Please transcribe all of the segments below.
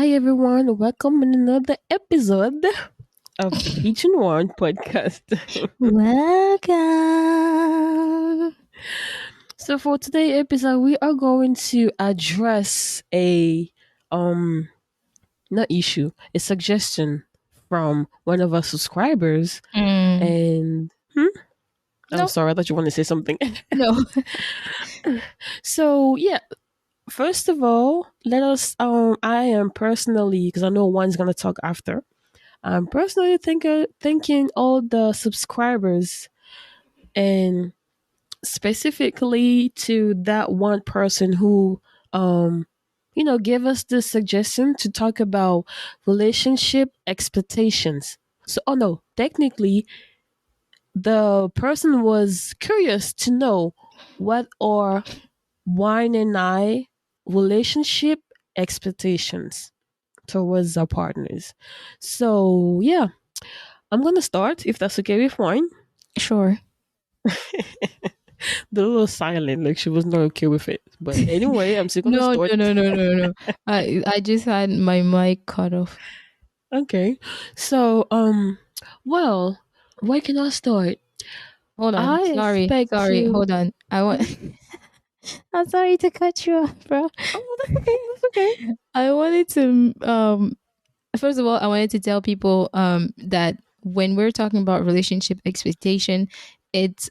Hi everyone, welcome in another episode of Peach&Wine podcast. Welcome. So for today's episode, we are going to address a um not issue, a suggestion from one of our subscribers. Mm, And I'm no, sorry, I thought you wanted to say something. no. So yeah, first of all, let us I am personally, because I know one's gonna talk after. I'm personally thanking all the subscribers and specifically to that one person who, um, gave us the suggestion to talk about relationship expectations. So, oh no, technically, the person was curious to know what are wine and I relationship expectations towards our partners. So, yeah, I'm gonna start if that's okay with wine. Sure. The little silent, like she was not okay with it. But anyway, I'm still gonna No, start. no, no, no, no, no. I just had my mic cut off. Okay. So, well, where can I start? Hold on. I Sorry, expect sorry. to. Hold on. I want. Mhm. I'm sorry to cut you off, bro. Oh, that's okay. That's okay. I wanted to first of all, I wanted to tell people that when we're talking about relationship expectation, it's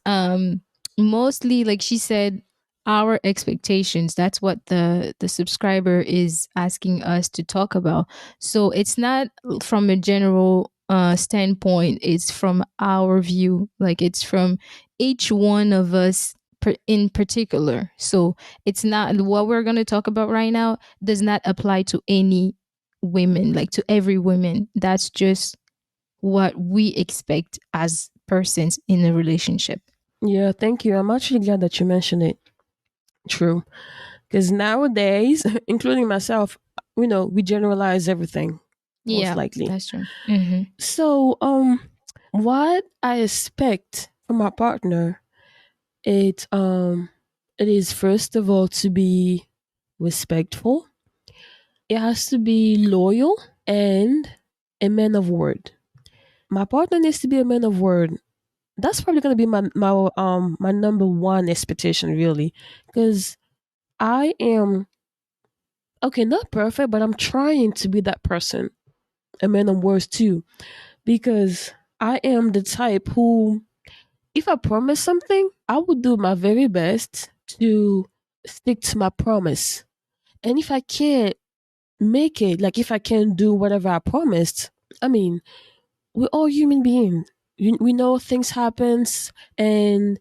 mostly like she said our expectations. That's what the subscriber is asking us to talk about. So it's not from a general standpoint, it's from our view. Like it's from each one of us in particular. So it's not what we're going to talk about right now does not apply to any women, like to every woman. That's just what we expect as persons in a relationship. Yeah, thank you. I'm actually glad that you mentioned it. True. Because nowadays, including myself, we generalize everything, most Yeah, likely. that's true. Hmm. So, what I expect from my partner, it it is first of all to be respectful. It has to be loyal and a man of word. My partner needs to be a man of word. That's probably gonna be my number one expectation, really, because I am okay, not perfect, but I'm trying to be that person, a man of words too, because I am the type who, if I promise something, I will do my very best to stick to my promise. And if I can't make it, like if I can't do whatever I promised, I mean, we're all human beings. We know things happens, and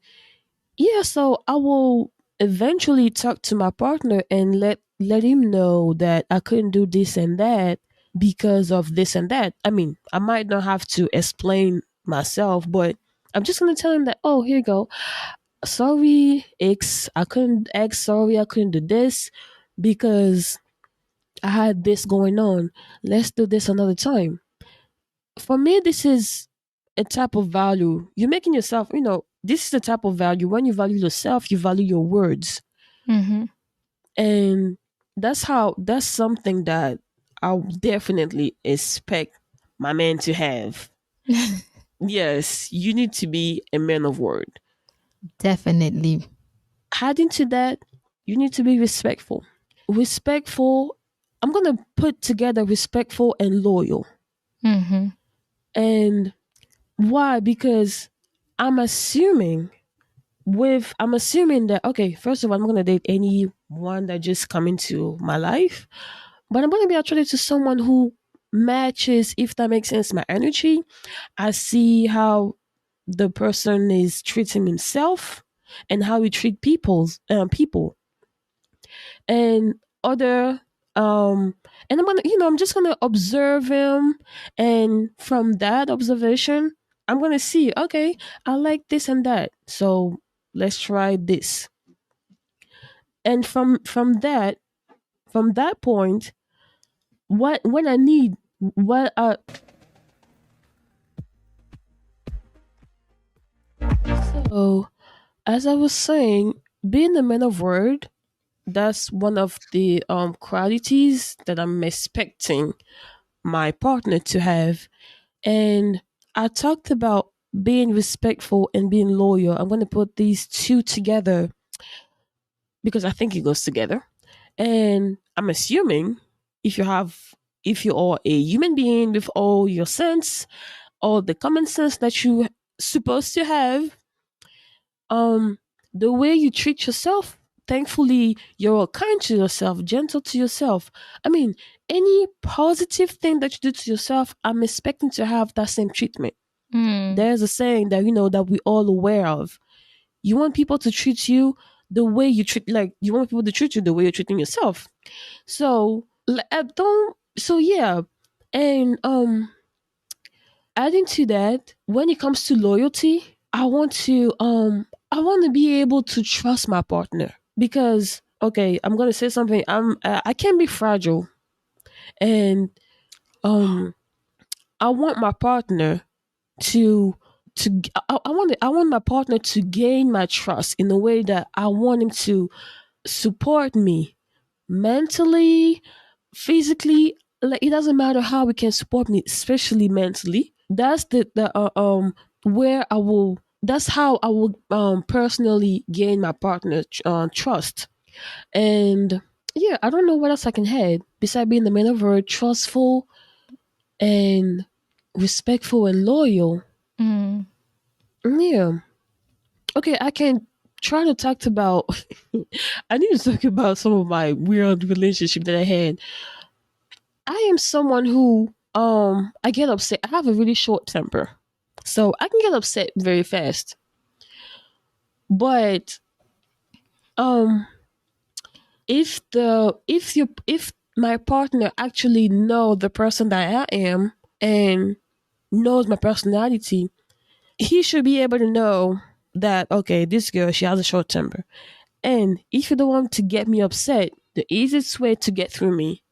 yeah, so I will eventually talk to my partner and let him know that I couldn't do this and that because of this and that. I mean, I might not have to explain myself, but I'm just gonna tell him that, oh, here you go. Sorry, sorry, I couldn't do this because I had this going on. Let's do this another time. For me, this is a type of value. You're making yourself, this is the type of value. When you value yourself, you value your words. Hmm. And that's something that I'll definitely expect my man to have. Yes, you need to be a man of word. Definitely. Adding to that, you need to be respectful. Respectful, I'm going to put together respectful and loyal. Hmm. And why? Because I'm assuming I'm assuming that, okay, first of all, I'm gonna date anyone that just come into my life, but I'm gonna be attracted to someone who matches, if that makes sense, my energy. I see how the person is treating himself and how he treat people and other and I'm just gonna observe him, and from that observation I'm gonna see, okay, I like this and that, so let's try this. And from that point, what when I need what so as I was saying, being a man of word, that's one of the qualities that I'm expecting my partner to have. And I talked about being respectful and being loyal. I'm going to put these two together because I think it goes together. And I'm assuming if you have, if you are a human being with all your sense, all the common sense that you supposed to have, um, the way you treat yourself, thankfully you're kind to yourself, gentle to yourself. I mean, any positive thing that you do to yourself, I'm expecting to have that same treatment. Mm. There's a saying that that we all aware of. You want people to treat you the way you treat, like you want people to treat you the way you're treating yourself. So don't. So yeah, and adding to that, when it comes to loyalty, I want to be able to trust my partner because okay, I'm gonna say something. I can be fragile, and um I want my partner to I want my partner to gain my trust in a way that I want him to support me mentally, physically. Like it doesn't matter how he can support me, especially mentally. That's the where I will. That's how I will personally gain my partner trust. And yeah, I don't know what else I can add besides being the man of word, trustful and respectful and loyal. Mm. Yeah. Okay, I can try to talk about. I need to talk about some of my weird relationship that I had. I am someone who I get upset. I have a really short temper. So I can get upset very fast. But um if my partner actually know the person that I am and knows my personality, he should be able to know that okay, this girl she has a short temper. And if you don't want to get me upset, the easiest way to get through me,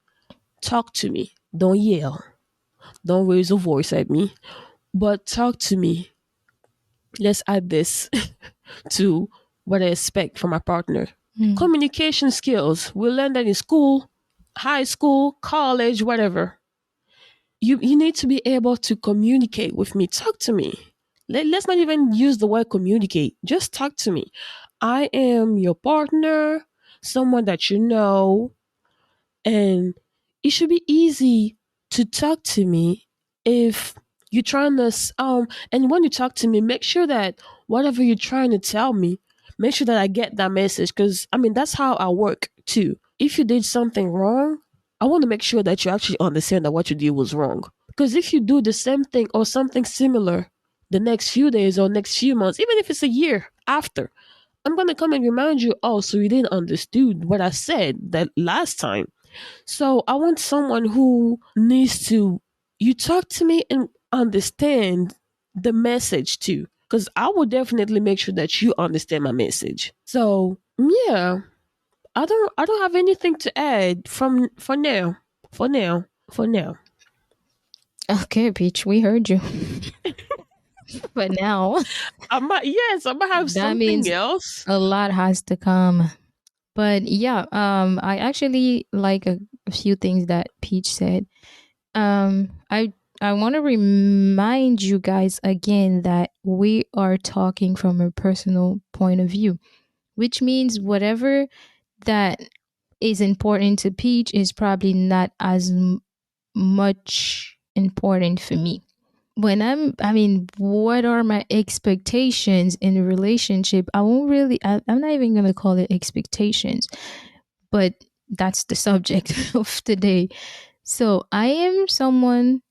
talk to me. Don't yell. Don't raise your voice at me. But talk to me. Let's add this to what I expect from my partner. Mm. Communication skills. We learn that in school, high school, college, whatever. You need to be able to communicate with me. Talk to me. Let's not even use the word communicate. Just talk to me. I am your partner, someone that you know, and it should be easy to talk to me if you're trying to and when you talk to me, make sure that whatever you're trying to tell me, make sure that I get that message because I mean that's how I work too. If you did something wrong, I want to make sure that you actually understand that what you did was wrong, because if you do the same thing or something similar the next few days or next few months, even if it's a year after, I'm gonna come and remind you, oh, so you didn't understood what I said that last time. So I want someone who needs to, you talk to me and understand the message too. Because I will definitely make sure that you understand my message. So yeah, I don't have anything to add from for now. For now. For now. Okay, Peach, we heard you. But now I might have that something means else. a lot has to come. But yeah, I actually like a few things that Peach said. Um, I I want to remind you guys again that we are talking from a personal point of view, which means whatever that is important to Peach is probably not as much important for me. I mean, what are my expectations in a relationship? I'm not even going to call it expectations, but that's the subject of today. So I am someone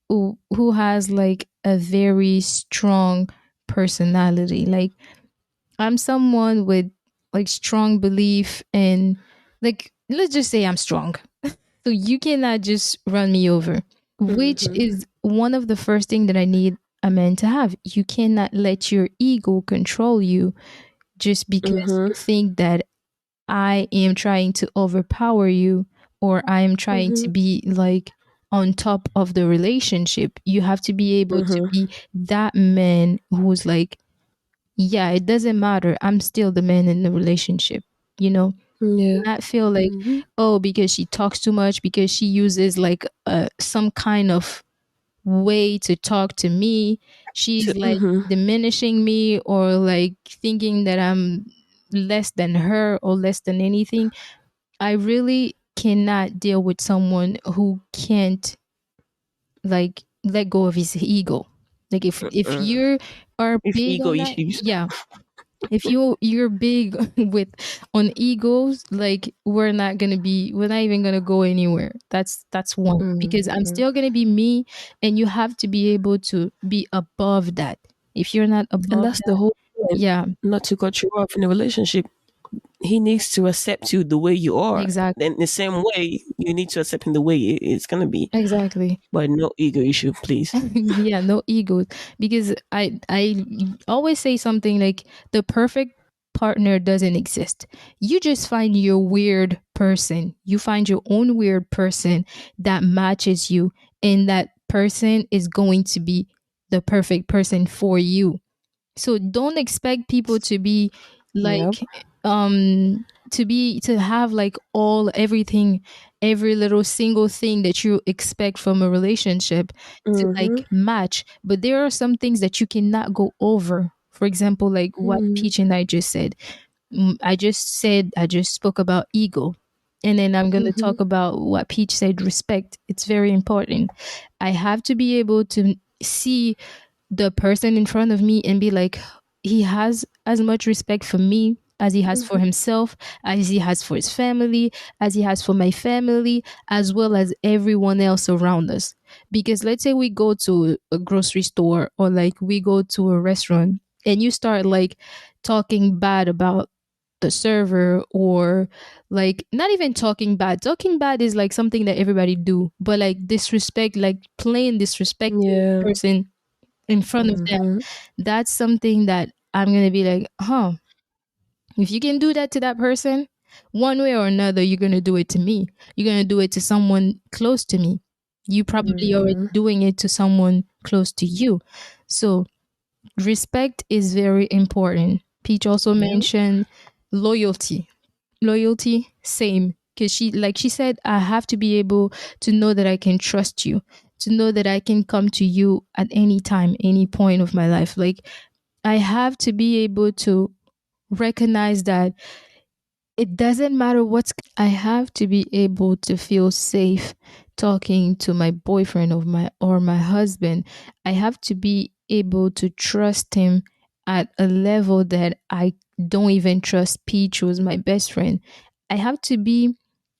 who has like a very strong personality. Like I'm someone with like strong belief in, like, let's just say I'm strong. So you cannot just run me over, which Mm-hmm. is one of the first thing that I need a man to have. You cannot let your ego control you just because Mm-hmm. you think that I am trying to overpower you or I am trying Mm-hmm. to be like on top of the relationship. You have to be able to Mm-hmm. be that man who's like, yeah, it doesn't matter. I'm still the man in the relationship, you know? Yeah. Not feel like, Mm-hmm. oh, because she talks too much, because she uses like some kind of way to talk to me, So, she's like mm-hmm. diminishing me, or like thinking that I'm less than her or less than anything. I really cannot deal with someone who can't like let go of his ego. Like if Uh, you are if big ego on that, issues. yeah, if you're big with on egos, like we're not even gonna go anywhere. That's one, because I'm Mm-hmm. still gonna be me, and you have to be able to be above that. If you're not And above that's the that, whole point. yeah, Not to cut you off in a relationship. He needs to accept you the way you are. exactly, Then the same way you need to accept him the way it's gonna be. exactly. But no ego issue, please. Yeah, no egos. Because I always say something like, the perfect partner doesn't exist. You just find your weird person. You find your own weird person that matches you, and that person is going to be the perfect person for you. So don't expect people to be Yep. like to have like all everything, every little single thing that you expect from a relationship to Mm-hmm. like match. But there are some things that you cannot go over. For example, like what Mm-hmm. Peach and I just said. I just spoke about ego. And then I'm going to Mm-hmm. talk about what Peach said, respect. It's very important. I have to be able to see the person in front of me and be like, he has as much respect for me as he has for Mm-hmm. himself, as he has for his family, as he has for my family, as well as everyone else around us. Because let's say we go to a grocery store, or like we go to a restaurant, and you start like talking bad about the server, or like not even talking bad is like something that everybody do, but like disrespect, like plain disrespecting the Yeah. person in front of them, Mm-hmm. that's something that I'm gonna be like, huh, if you can do that to that person, one way or another, you're gonna do it to me. You're gonna do it to someone close to me. You probably already Mm-hmm. doing it to someone close to you. So respect is very important. Peach also Yep. mentioned loyalty. Loyalty, same. Because she said, I have to be able to know that I can trust you, to know that I can come to you at any time, any point of my life. Like, I have to be able to recognize that it doesn't matter what's, I have to be able to feel safe talking to my boyfriend or my husband. I have to be able to trust him at a level that I don't even trust Peach, who's my best friend. I have to be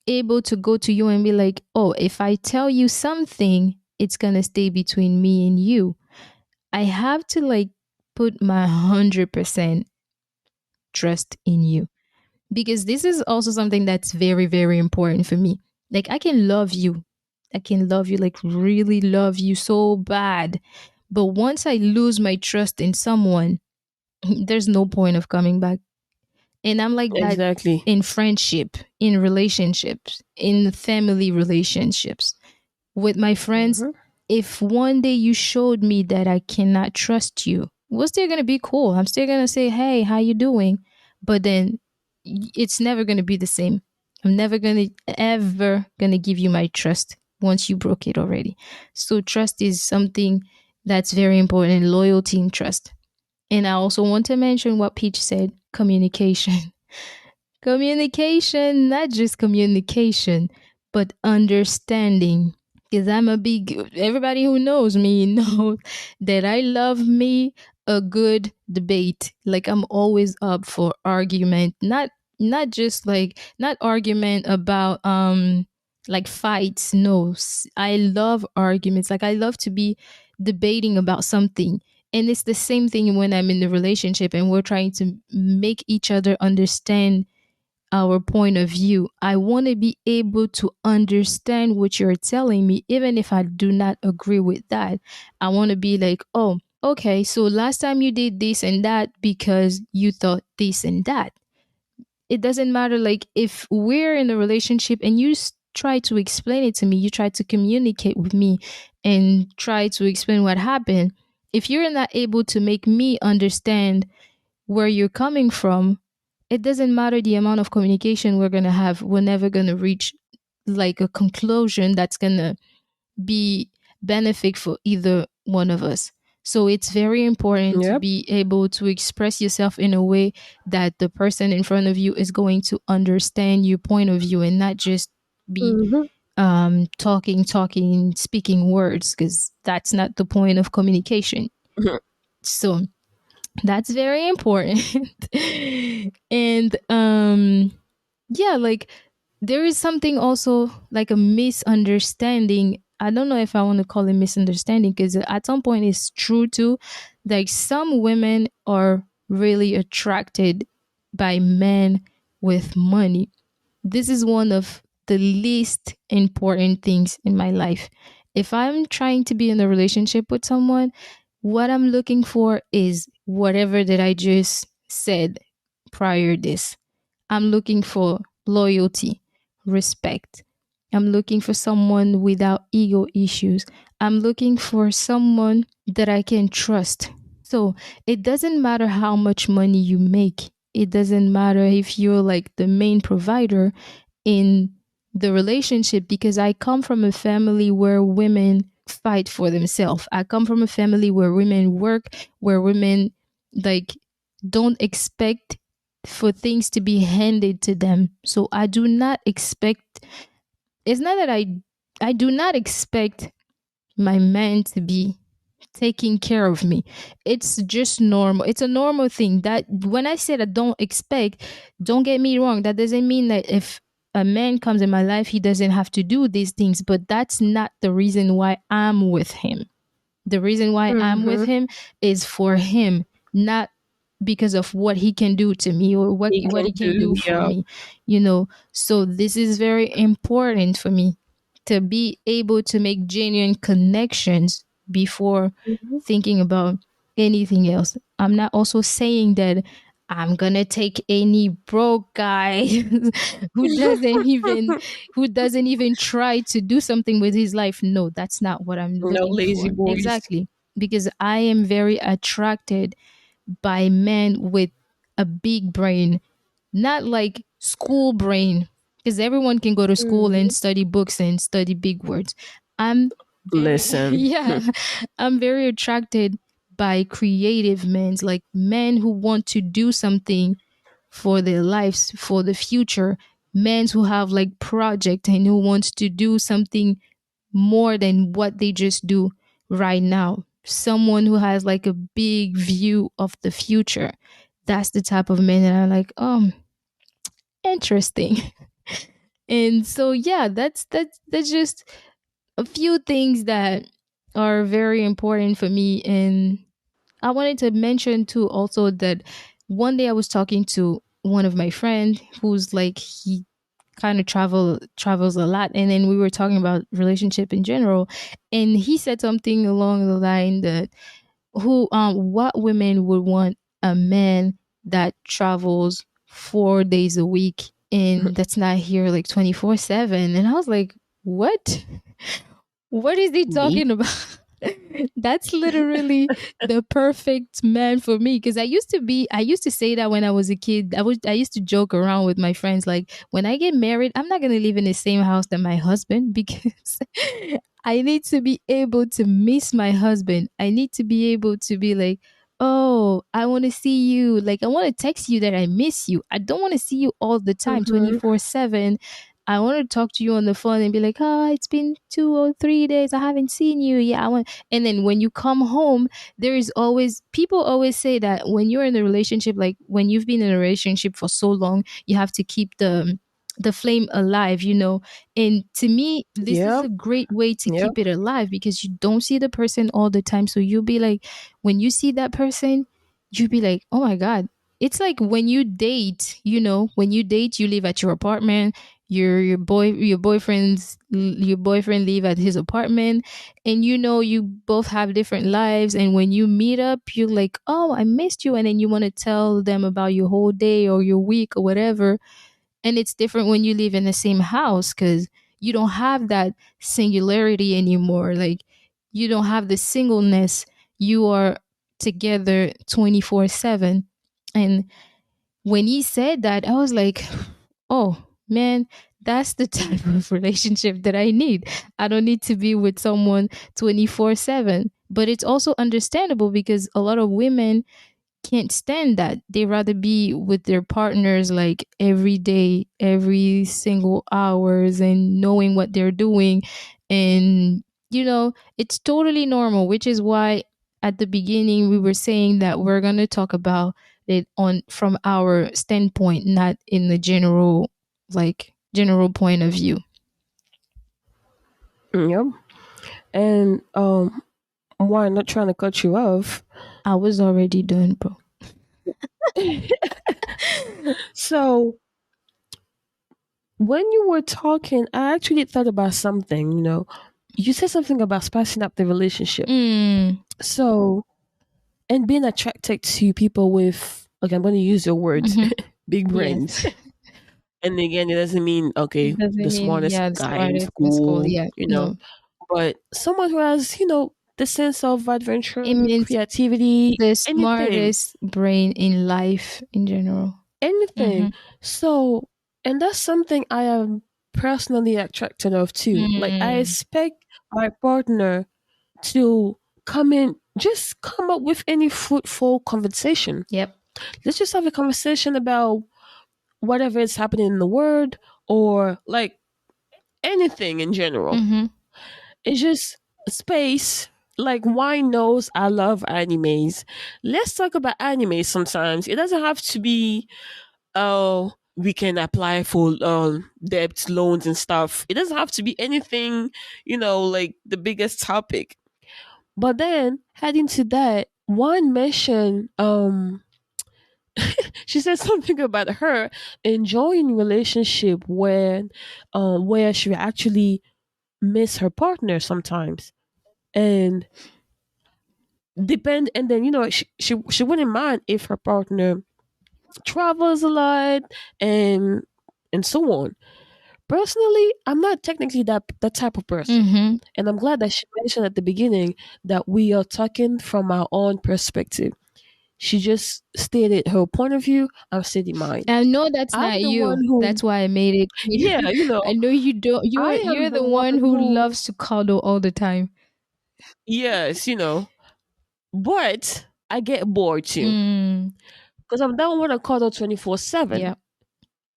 able to go to you and be like, oh, if I tell you something, it's gonna stay between me and you. I have to like put my 100% trust in you, because this is also something that's very, very important for me. Like, I can love you. I can love you, like really love you so bad. But once I lose my trust in someone, there's no point of coming back. And I'm like that Exactly. in friendship, in relationships, in family relationships. With my friends, Mm-hmm. if one day you showed me that I cannot trust you, we're still gonna be cool. I'm still gonna say, "Hey, how you doing?" But then it's never gonna be the same. I'm never gonna ever gonna give you my trust once you broke it already. So trust is something that's very important. Loyalty and trust. And I also want to mention what Peach said: communication. Communication, not just communication, but understanding. Because I'm a big, everybody who knows me knows that I love me a good debate. Like, I'm always up for argument, not just like, not argument about like fights. No, I love arguments. Like, I love to be debating about something. And it's the same thing when I'm in the relationship and we're trying to make each other understand our point of view. I want to be able to understand what you're telling me, even if I do not agree with that. I want to be like, oh, okay, so last time you did this and that because you thought this and that. It doesn't matter, like, if we're in a relationship and you try to explain it to me, you try to communicate with me and try to explain what happened. If you're not able to make me understand where you're coming from, it doesn't matter the amount of communication we're going to have, we're never going to reach like a conclusion that's going to be benefit for either one of us. So it's very important to Yep. be able to express yourself in a way that the person in front of you is going to understand your point of view and not just be Mhm. talking, speaking words, because that's not the point of communication. Mhm. So that's very important. And yeah, like there is something also like a misunderstanding. I don't know if I want to call it misunderstanding because at some point it's true too. Like some women are really attracted by men with money. This is one of the least important things in my life. If I'm trying to be in a relationship with someone, what I'm looking for is whatever that I just said prior this. I'm looking for loyalty, respect. I'm looking for someone without ego issues. I'm looking for someone that I can trust. So it doesn't matter how much money you make. It doesn't matter if you're like the main provider in the relationship, because I come from a family where women fight for themselves. I come from a family where women work, where women like don't expect for things to be handed to them. So I do not expect, it's not that I do not expect my man to be taking care of me. It's just normal. It's a normal thing. That when I said I don't expect, don't get me wrong, that doesn't mean that if a man comes in my life, he doesn't have to do these things, but that's not the reason why I'm with him. The reason why I'm with Mhm. him is for him, not because of what he can do to me or He what can he can do. do for Yep. me, So this is very important for me to be able to make genuine connections before Mhm. thinking about anything else. I'm not also saying that I'm gonna take any broke guy who doesn't even try to do something with his life. No, that's not what I'm No looking lazy for. boys. Exactly. Because I am very attracted by men with a big brain, not like school brain, because everyone can go to school and Mhm. study books and study big words. I'm very, Listen. yeah, I'm very attracted by creative men, like men who want to do something for their lives, for the future, men who have like project and who wants to do something more than what they just do right now. Someone who has like a big view of the future. That's the type of man that I'm like, interesting. And so yeah, that's just a few things that are very important for me. And I wanted to mention too also that one day I was talking to one of my friend who's like he kind of travels a lot, and then we were talking about relationship in general, and he said something along the line that who what women would want a man that travels 4 days a week and that's not here like 24/7. And I was like, what? What is he Me. talking about? That's literally the perfect man for me. Because I used to say that when I was a kid. I used to joke around with my friends like, when I get married, I'm not gonna live in the same house that my husband because I need to be able to miss my husband. I need to be able to be like, oh, I want to see you. Like, I want to text you that I miss you. I don't want to see you all the time, Mhm. 24/7. I want to talk to you on the phone and be like, oh, it's been 2 or 3 days. I haven't seen you. Yeah, I want. And then when you come home, there is always, people always say that when you're in a relationship, like when you've been in a relationship for so long, you have to keep the flame alive, And to me, this is Yep. a great way to Yep. keep it alive because you don't see the person all the time. So you'll be like, when you see that person, you'll be like, oh my God. It's like when you date, when you date, you live at your apartment, your boyfriend leave at his apartment, and you both have different lives, and when you meet up, you're like, oh, I missed you, and then you want to tell them about your whole day or your week or whatever. And it's different when you live in the same house because you don't have that singularity anymore. Like, you don't have the singleness. You are together 24/7. And when he said that, I was like, oh man, that's the type of relationship that I need. I don't need to be with someone 24/7. But it's also understandable because a lot of women can't stand that. They rather be with their partners like every day, every single hours, and knowing what they're doing. And it's totally normal, which is why at the beginning we were saying that we're going to talk about it on from our standpoint, not in the general point of view. Yep. And why not trying to cut you off? I was already done, bro. So when you were talking, I actually thought about something. You said something about spicing up the relationship. Mm, So and being attracted to people with, okay, I'm going to use your words, hmm. big Yes. brains. And again, it doesn't mean okay, It doesn't the mean, smartest yeah, the guy in smartest in school. school, Yeah. No. but someone who has the sense of It adventure, means creativity, the anything, smartest brain in life in general. anything. Mm-hmm. So, and that's something I am personally attracted of too. Like I Mm. expect my partner to come up with any fruitful conversation. Yep. Let's just have a conversation about whatever is happening in the world or like anything in general. Mm-hmm. It's just space. Like wine knows I love animes. Let's talk about anime sometimes. It doesn't have to be oh we can apply for debt loans and stuff. It doesn't have to be anything, like the biggest topic. But then heading to that, one mention she said something about her enjoying relationship where she actually miss her partner sometimes and and then she wouldn't mind if her partner travels a lot and so on. Personally, I'm not technically that type of person, Mm-hmm. and I'm glad that she mentioned at the beginning that we are talking from our own perspective. She just stated her point of view. I'm stating mine. I know that's I'm not the one you. who, That's why I made it yeah, clear. I know you don't. You're I am you're the the one one who who, loves to cuddle all the time. yes, but I get bored too Mm. because I don't want to cuddle 24/7. Yeah.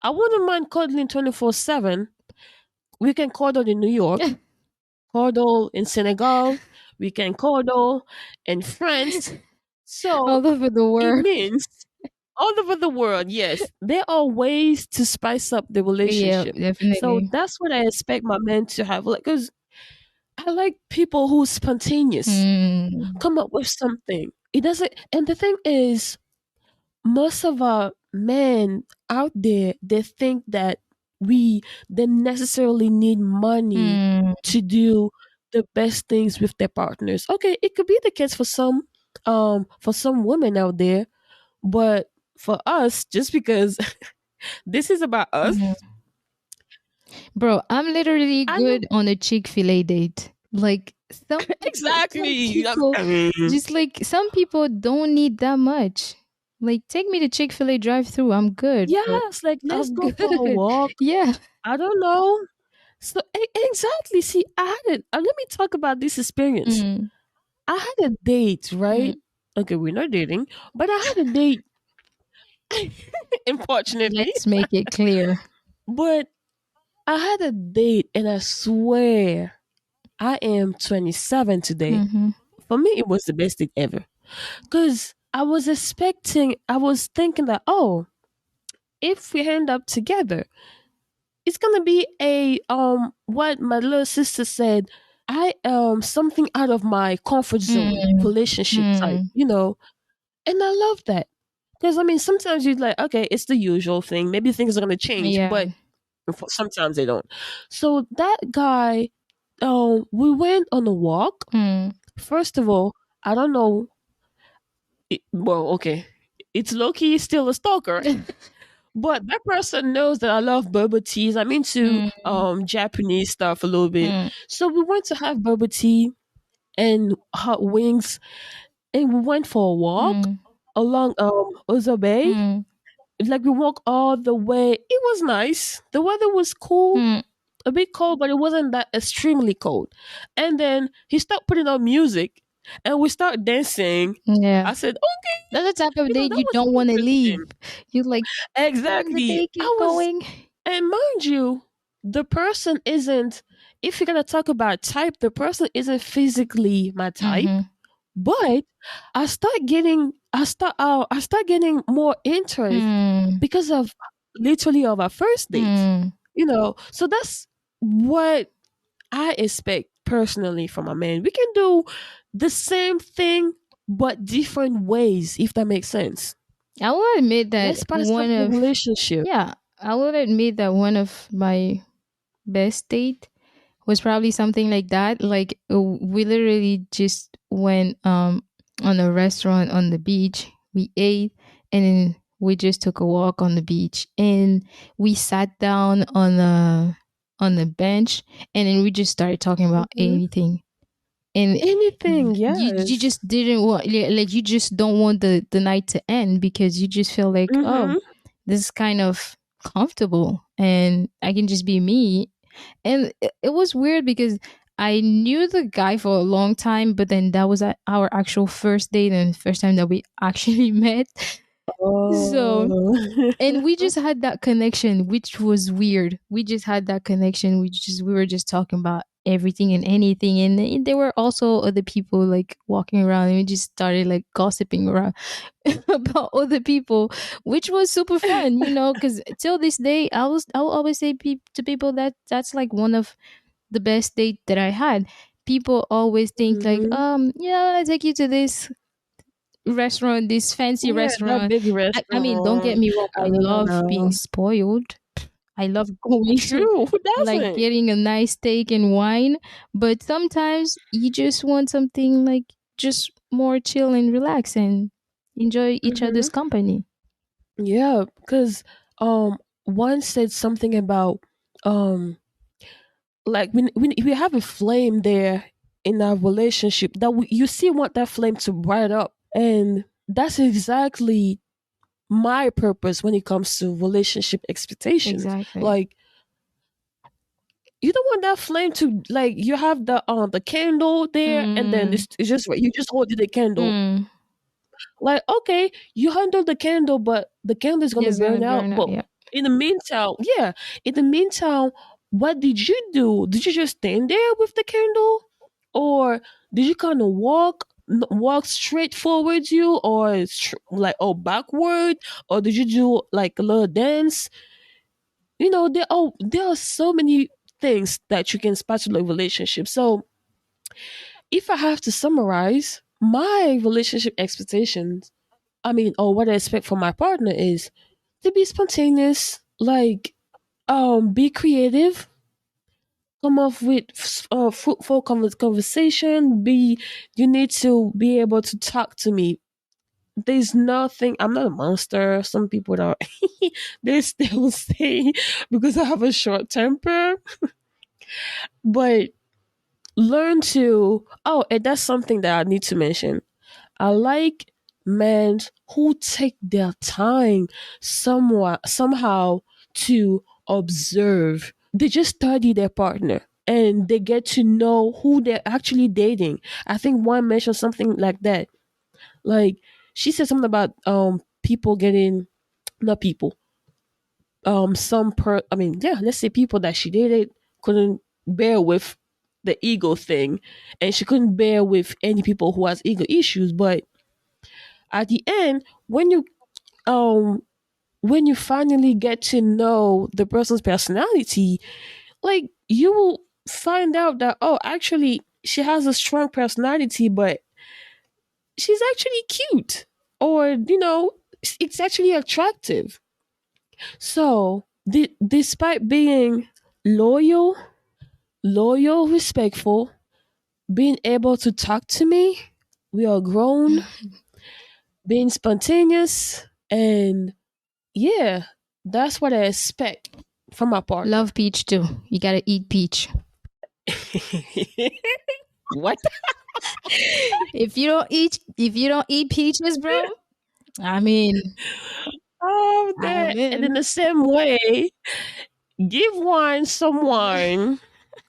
I wouldn't mind cuddling 24/7. We can cuddle in New York, cuddle in Senegal, we can cuddle in France. So All over the it world. means all over the world, yes, there are ways to spice up the Yeah, relationship. So definitely. that's what I expect my men to have. Like, because I like people who spontaneous, Mm. come up with something. It doesn't, and the thing is, most of our men out there, they think that they necessarily need money Mm. to do the best things with their partners. Okay, it could be the case for some women out there, but for us, just because this is about us, Mm. Bro, I'm literally I know good on a Chick-fil-A date. Like some exactly. people I mean, just like some people don't need that much. Like take me to Chick-fil-A drive-through. I'm good, bro. yes, like let's I'm go for a good. walk. Yeah. I don't know. So exactly. See, I had it. Let me talk about this experience. Mm. I had a date, Mm. right? Okay, we're not dating, but I had a date, unfortunately. Let's make it clear. But I had a date, and I swear I am 27 today. Mm-hmm. For me, it was the best date ever. Because I was thinking that, oh, if we end up together, it's gonna be a what my little sister said. I something out of my comfort zone Mm. relationship type, Mm. and I love that because I mean sometimes you're like, okay, it's the usual thing. Maybe things are gonna change, Yeah. but sometimes they don't. So that guy, we went on a walk. Mm. First of all, I don't know. Well, okay, it's low key still a stalker. But that person knows that I love bubble teas. I'm into Mm. Japanese stuff a little bit. Mm. So we went to have bubble tea and hot wings and we went for a walk Mm. along Ozo Bay. Mm. Like we walked all the way. It was nice. The weather was cool, Mm, a bit cold, but it wasn't that extremely cold. And then he started putting on music, and we start dancing. yeah. I said, okay, That's the type of you know, date that you was don't want to leave. interesting. You like, can the Exactly. day keep going? And mind you, the person isn't, if you're gonna talk about type, the person isn't physically my type, Mm-hmm. but I start getting more interest Mm, because of literally of our first date. mm. You know, so that's what I expect personally from a man. We can do the same thing but different ways, if that makes sense. I will admit Let's that spice up the relationship. yeah, I will admit that one of my best date was probably something like that. Like we literally just went on a restaurant on the beach. We ate and then we just took a walk on the beach and we sat down on a bench and then we just started talking about Hmm. anything. And Anything, you yes. just didn't want, like you just don't want the night to end because you just feel like, oh, Hmm. this is kind of comfortable and I can just be me. And it was weird because I knew the guy for a long time, but then that was our actual first date and first time that we actually met. So, Oh. and we just had that connection, which was weird. We just had that connection. We were just talking about everything and anything, and there were also other people like walking around, and we just started like gossiping around about other people, which was super fun, you know. Because till this day, I will always say to people that that's like one of the best date that I had. People always think like, Hmm. yeah, I take you to this restaurant, this fancy Yeah, that restaurant. big I mean, don't get restaurant. me wrong, I love being No. spoiled. I love going to True. Who like doesn't? getting a nice steak and wine, but sometimes you just want something like just more chill and relax and enjoy each Hmm. other's company. Yeah, because one said something about um like when we have a flame there in our relationship that you still want that flame to bright up, and that's exactly my purpose when it comes to relationship expectations. Exactly. Like you don't want that flame to, like, you have the candle there, and then Mm, it's just you just holding the candle. mm. Like, okay, you handle the candle, but the candle is gonna It's gonna burn out. burn out. But Yeah. in the meantime, yeah, in the meantime, what did you do? Did you just stand there with the candle, or did you kind of walk straight forwards you, or like, oh, backward, or did you do like a little dance? You know, there are so many things that you can spatula a relationship. So if I have to summarize my relationship expectations, I mean, or what I expect from my partner is to be spontaneous, like be creative, come up with fruitful conversation. You need to be able to talk to me. There's nothing. I'm not a monster. Some people are. They still say because I have a short temper, but learn to. Oh, and that's something that I need to mention. I like men who take their time somehow to observe. They just study their partner and they get to know who they're actually dating. I think one mentioned something like that. Like she said something about people getting, not people, I mean, yeah, let's say people that she dated couldn't bear with the ego thing, and she couldn't bear with any people who has ego issues. But at the end, um when you finally get to know the person's personality, like you will find out that, oh, actually she has a strong personality, but she's actually cute, or it's actually attractive. So despite being loyal respectful, being able to talk to me, we are grown, being spontaneous, and yeah, that's what I expect from my partner. Love peach too. You gotta eat peach. What? If you don't eat peaches, bro, I mean, that. And in Amen. the same way, give wine some wine.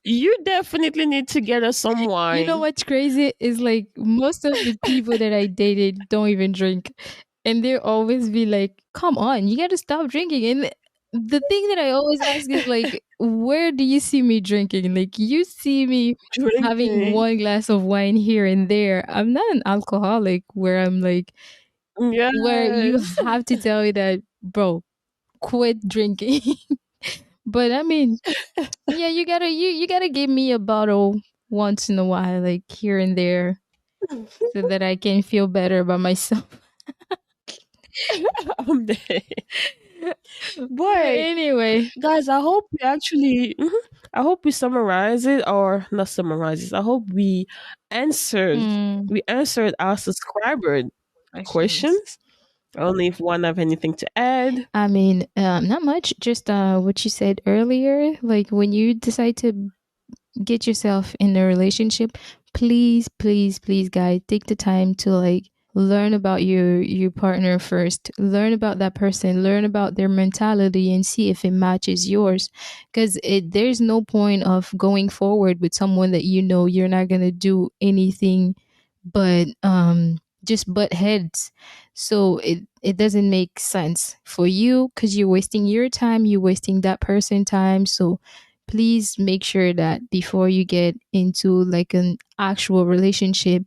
You definitely need to get us some You know wine. what's crazy is like most of the people that I dated don't even drink. And they always be like, come on, you gotta stop drinking. And the thing that I always ask is like, where do you see me drinking? Like you see me having Drinking. one glass of wine here and there. I'm not an alcoholic where I'm like where you Yes. have to tell me that, bro, quit drinking. But I mean, yeah, you gotta give me a bottle once in a while, like here and there, so that I can feel better about myself. I'm dead. But But anyway, guys, I hope we actually I hope we summarize it or not summarize it. I hope answered mm, we answered our subscriber questions. questions. I don't know if one have anything to add. I mean, not much. Just what you said earlier. Like when you decide to get yourself in a relationship, please, please, please, guys, take the time to like learn about your partner first. Learn about that person. Learn about their mentality and see if it matches yours. Because there's no point of going forward with someone that you know you're not gonna do anything but just butt heads. So it doesn't make sense for you because you're wasting your time, you're wasting that person time. So please make sure that before you get into like an actual relationship,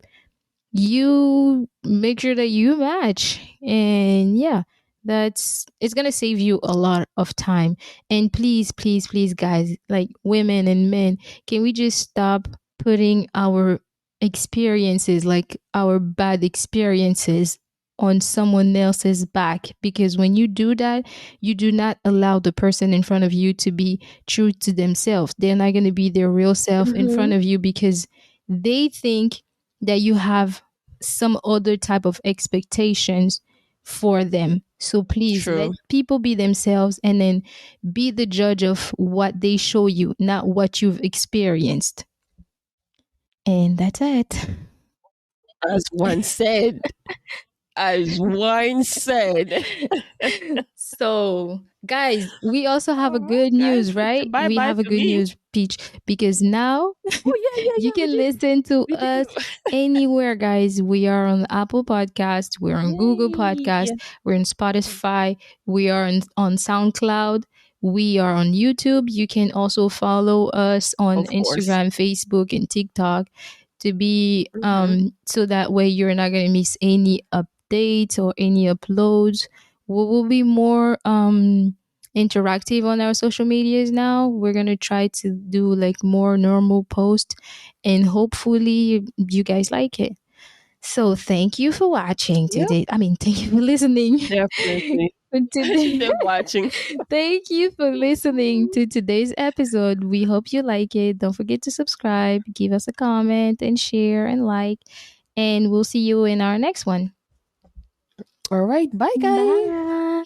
you make sure that you match. And yeah, that's it's gonna save you a lot of time. And please, please, please, guys, like women and men, can we just stop putting our experiences, like our bad experiences, on someone else's back? Because when you do that, you do not allow the person in front of you to be true to themselves. They're not going to be their real self in Mm-hmm. front of you because they think that you have some other type of expectations for them. So please let True. people be themselves and then be the judge of what they show you, not what you've experienced. And that's it. As one said. As one said. So, guys, we also have a All right, good guys. news, It's a right? bye We bye have a for good me. news, Peach, because now Oh yeah, yeah, you yeah. We can do. listen to We us do. anywhere, guys. We are on Apple Podcast, we're on Google Podcast, Yay. we're on Spotify, we are on SoundCloud, we are on YouTube. You can also follow us on Of course. Instagram, Facebook, and TikTok to be Mm-hmm. so that way you're not gonna miss any updates or any uploads. We will be more interactive on our social medias now. We're gonna try to do like more normal posts, and hopefully you guys like it. So thank you for watching Yep, today. I mean, thank you for listening. definitely. Today, They're watching. thank you for listening to today's episode. We hope you like it. Don't forget to subscribe, give us a comment, and share and like. And we'll see you in our next one. All right. Bye, guys. Bye.